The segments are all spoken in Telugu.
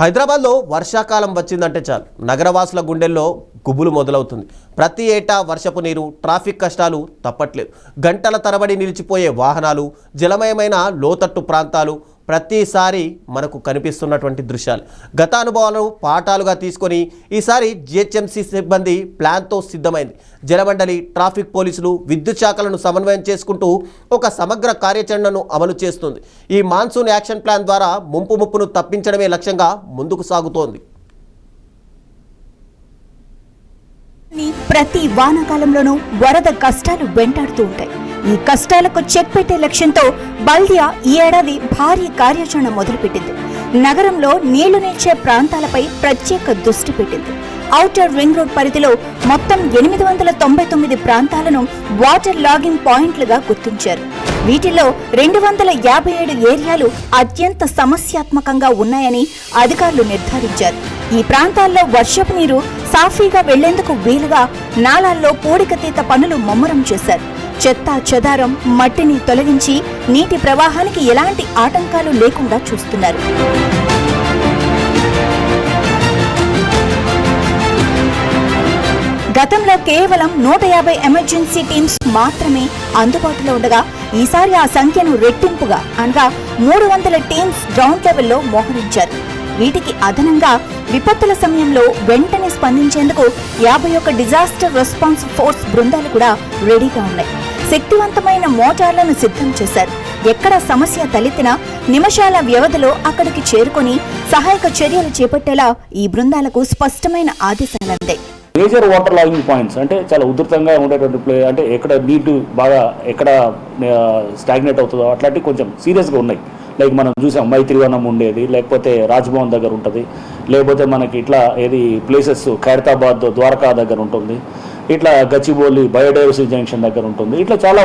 హైదరాబాద్లో వర్షాకాలం వచ్చిందంటే చాలు నగరవాసుల గుండెల్లో గుబులు మొదలవుతుంది. ప్రతి ఏటా వర్షపు నీరు, ట్రాఫిక్ కష్టాలు తప్పట్లేదు. గంటల తరబడి నిలిచిపోయే వాహనాలు, జలమయమైన లోతట్టు ప్రాంతాలు ప్రతిసారి మనకు కనిపిస్తున్నటువంటి దృశ్యాలు. గత అనుభవాలను పాఠాలుగా తీసుకొని ఈసారి జిహెచ్ఎంసీ సిబ్బంది ప్లాన్తో సిద్ధమైంది. జలమండలి, ట్రాఫిక్ పోలీసులు, విద్యుత్ శాఖలను సమన్వయం చేసుకుంటూ ఒక సమగ్ర కార్యాచరణను అమలు చేస్తుంది. ఈ మాన్సూన్ యాక్షన్ ప్లాన్ ద్వారా ముప్పును తప్పించడమే లక్ష్యంగా ముందుకు సాగుతోంది. ప్రతి వానాకాలంలోనూ వరద కష్టాలు వెంటాడుతూ ఉంటాయి. ఈ కష్టాలకు చెక్ పెట్టే లక్ష్యంతో బల్దియా ఈ ఏడాది భారీ కార్యాచరణ మొదలుపెట్టింది. నగరంలో నీళ్లు నిల్చే ప్రాంతాలపై ప్రత్యేక దృష్టి పెట్టింది. ఔటర్ రింగ్ రోడ్ పరిధిలో మొత్తం 899 ప్రాంతాలను వాటర్ లాగింగ్ పాయింట్లుగా గుర్తించారు. వీటిలో 257 ఏరియాలు అత్యంత సమస్యాత్మకంగా ఉన్నాయని అధికారులు నిర్ధారించారు. ఈ ప్రాంతాల్లో వర్షపు నీరు సాఫీగా వెళ్లేందుకు వీలుగా నాలాల్లో పూడికతీత పనులు ముమ్మరం చేశారు. చెత్త చెదారం, మట్టిని తొలగించి నీటి ప్రవాహానికి ఎలాంటి ఆటంకాలు లేకుండా చూస్తున్నారు. గతంలో కేవలం 150 ఎమర్జెన్సీ టీమ్స్ మాత్రమే అందుబాటులో ఉండగా ఈసారి ఆ సంఖ్యను రెట్టింపుగా అనగా 300 టీమ్స్ గ్రౌండ్ లెవెల్లో మోహరించారు. వీటికి అదనంగా విపత్తుల సమయంలో వెంటనే స్పందించేందుకు 51 డిజాస్టర్ రెస్పాన్స్ ఫోర్స్ బృందాలు కూడా రెడీగా ఉన్నాయి. శక్తివంతమైన మోటార్లను సిద్ధం చేశారు. ఎక్కడ సమస్య తలెత్తినా నిమిషాల వ్యవధిలో అక్కడికి చేరుకొని సహాయక చర్యలు చేపట్టేలా ఈ బృందాలకు స్పష్టమైన ఆదేశాలు అందాయి. మేజర్ వాటర్ లాగింగ్ పాయింట్స్ అంటే చాలా ఉధృతంగా ఉండేటువంటి అంటే ఎక్కడ నీటి బాగా ఎక్కడ స్టాగ్నేట్ అవుతుందో అట్లాంటివి కొంచెం సీరియస్గా ఉన్నాయి. లైక్ మనం చూసాం మైత్రివనం ఉండేది, లేకపోతే రాజ్భవన్ దగ్గర ఉంటుంది, లేకపోతే మనకి ఇట్లా ఏది ప్లేసెస్ ఖైరతాబాద్, ద్వారకా దగ్గర ఉంటుంది, ఇట్లా గచ్చిబౌలి బయోడైవర్సిటీ జంక్షన్ దగ్గర ఉంటుంది. ఇట్లా చాలా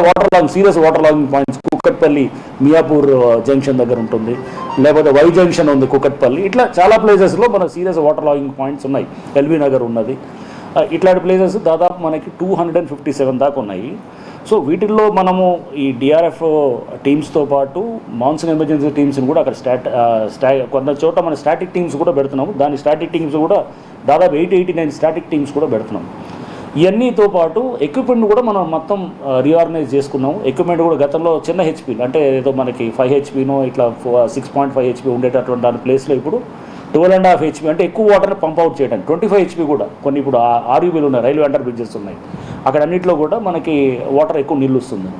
serious water logging points Kukatpally Miyapur junction దగ్గర ఉంటుంది, లేకపోతే వై జంక్షన్ ఉంది కుక్కట్పల్లి. ఇట్లా చాలా ప్లేసెస్లో మన సీరియస్ వాటర్ లాగింగ్ పాయింట్స్ ఉన్నాయి. ఎల్బీ నగర్ ఉన్నది. ఇట్లాంటి ప్లేసెస్ దాదాపు మనకి 257 దాకా ఉన్నాయి. సో వీటిల్లో మనము ఈ డిఆర్ఎఫ్ టీమ్స్తో పాటు మాన్సూన్ ఎమర్జెన్సీ టీమ్స్ని కూడా అక్కడ కొంత చోట మన స్టాటిక్ టీమ్స్ కూడా పెడుతున్నాము. దాని స్టాటిక్ టీమ్స్ కూడా దాదాపు 89 స్టాటిక్ టీమ్స్ కూడా పెడుతున్నాము. ఇవన్నీతో పాటు ఎక్విప్మెంట్ కూడా మనం మొత్తం రీఆర్గనైజ్ చేసుకున్నాము. ఎక్విప్మెంట్ కూడా గతంలో చిన్న హెచ్పీలు అంటే ఏదో మనకి 5 హెచ్పీనో ఇట్లా 6.5 హెచ్పీ ఉండేటటువంటి దాని ప్లేస్లో ఇప్పుడు 12.5 హెచ్పీ అంటే ఎక్కువ వాటర్ని పంప్ అవుట్ చేయడానికి 25 హెచ్పీ కూడా కొన్ని ఇప్పుడు ఆర్యూబీలు ఉన్నాయి, రైల్వే అండర్ బ్రిడ్జెస్ ఉన్నాయి. అక్కడ అన్నింటిలో కూడా మనకి వాటర్ ఎక్కువ నీళ్ళు వస్తుంది.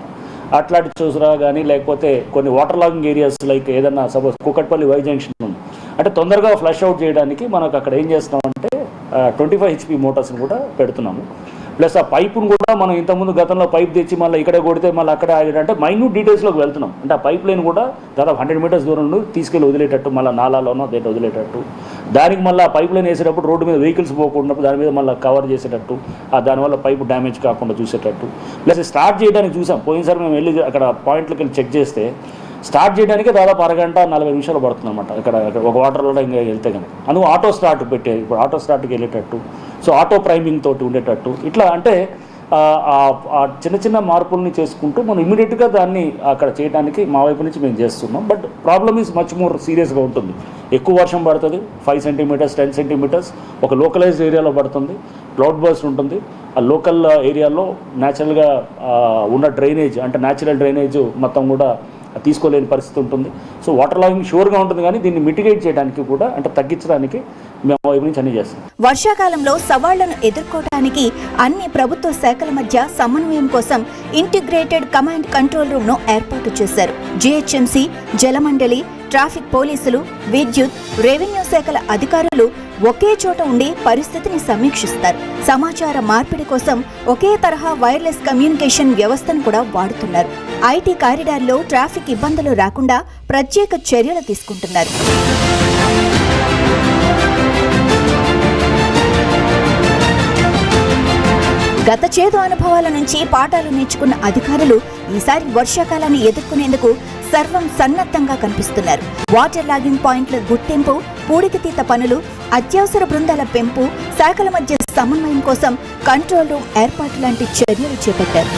అట్లాంటి చూసరా కానీ లేకపోతే కొన్ని వాటర్ లాగింగ్ ఏరియాస్ లైక్ ఏదన్నా సపోజ్ కుక్కట్పల్లి వై జంక్షన్ ఉంది అంటే తొందరగా ఫ్లష్ అవుట్ చేయడానికి మనకు అక్కడ ఏం చేస్తున్నామంటే 25 హెచ్పీ మోటార్స్ని కూడా పెడుతున్నాము. ప్లస్ ఆ పైపును కూడా మనం ఇంతకుముందు గతంలో పైప్ తెచ్చి మళ్ళీ ఇక్కడే కొడితే మళ్ళీ అక్కడే ఆగేటంటే మైన్యూట్ డీటెయిల్స్లోకి వెళ్తున్నాం. అంటే ఆ పైప్ లైన్ కూడా దాదాపు 100 మీటర్స్ దూరం నుండి తీసుకెళ్ళి వదిలేటట్టు, మళ్ళీ నాలాలోనో దేంట్లో వదిలేటట్టు, దానికి మళ్ళీ ఆ పైప్ లైన్ వేసేటప్పుడు రోడ్డు మీద వెహికల్స్ పోకుండా దాని మీద మళ్ళీ కవర్ చేసేటట్టు, దానివల్ల పైపు డ్యామేజ్ కాకుండా చూసేటట్టు. ప్లస్ స్టార్ట్ చేయడానికి చూసాం. పోయినసారి మేము వెళ్ళి అక్కడ పాయింట్లకి వెళ్ళి చెక్ చేస్తే స్టార్ట్ చేయడానికి దాదాపు అరగంట 40 నిమిషాలు పడుతుంది అనమాట. ఇక్కడ ఒక వాటర్లో ఇంకా వెళ్తే కానీ అందుకు ఆటో స్టార్ట్ పెట్టే ఇప్పుడు ఆటో స్టార్ట్కి వెళ్ళేటట్టు, సో ఆటో ప్రైమింగ్ తోటి ఉండేటట్టు ఇట్లా అంటే చిన్న చిన్న మార్పుల్ని చేసుకుంటూ మనం ఇమీడియట్గా దాన్ని అక్కడ చేయడానికి మా వైపు నుంచి మేము చేస్తున్నాం. But problem is much more సీరియస్గా ఉంటుంది. ఎక్కువ వర్షం పడుతుంది, 5 సెంటీమీటర్స్ 10 సెంటీమీటర్స్ ఒక లోకలైజ్డ్ ఏరియాలో పడుతుంది, క్లౌడ్ బర్స్ట్ ఉంటుంది. ఆ లోకల్ ఏరియాలో న్యాచురల్గా ఉన్న డ్రైనేజ్ అంటే న్యాచురల్ డ్రైనేజ్ మొత్తం కూడా తీసుకోలేని పరిస్థితి ఉంటుంది. సో వాటర్ లాగింగ్ షూర్గా ఉంటుంది, కానీ దీన్ని మిటిగేట్ చేయడానికి కూడా అంటే తగ్గించడానికి మేము వైపు నుంచి అన్ని చేస్తాం. వర్షాకాలంలో సవాళ్లను ఎదుర్కోవడానికి అన్ని ప్రభుత్వ శాఖల మధ్య సమన్వయం కోసం ఇంటిగ్రేటెడ్ కమాండ్ కంట్రోల్ రూమ్ ను ఏర్పాటు చేశారు. జిహెచ్ఎంసీ, జలమండలి, ట్రాఫిక్ పోలీసులు, విద్యుత్, రెవెన్యూ శాఖల అధికారులు ఒకే చోట ఉండి పరిస్థితిని సమీక్షిస్తారు. సమాచార మార్పిడి కోసం ఒకే తరహా వైర్లెస్ కమ్యూనికేషన్ వ్యవస్థను కూడా వాడుతున్నారు. ఐటీ కారిడార్లో ట్రాఫిక్ ఇబ్బందులు రాకుండా ప్రత్యేక చర్యలు తీసుకుంటున్నారు. గత చేదు అనుభవాల నుంచి పాఠాలు నేర్చుకున్న అధికారులు ఈసారి వర్షాకాలాన్ని ఎదుర్కొనేందుకు సర్వం సన్నద్ధంగా కనిపిస్తున్నారు. వాటర్ లాగింగ్ పాయింట్ల గుర్తింపు, పూడికతీత పనులు, అత్యవసర బృందాల పెంపు, శాఖల మధ్య సమన్వయం కోసం కంట్రోల్ రూమ్ ఏర్పాటు లాంటి చర్యలు చేపట్టారు.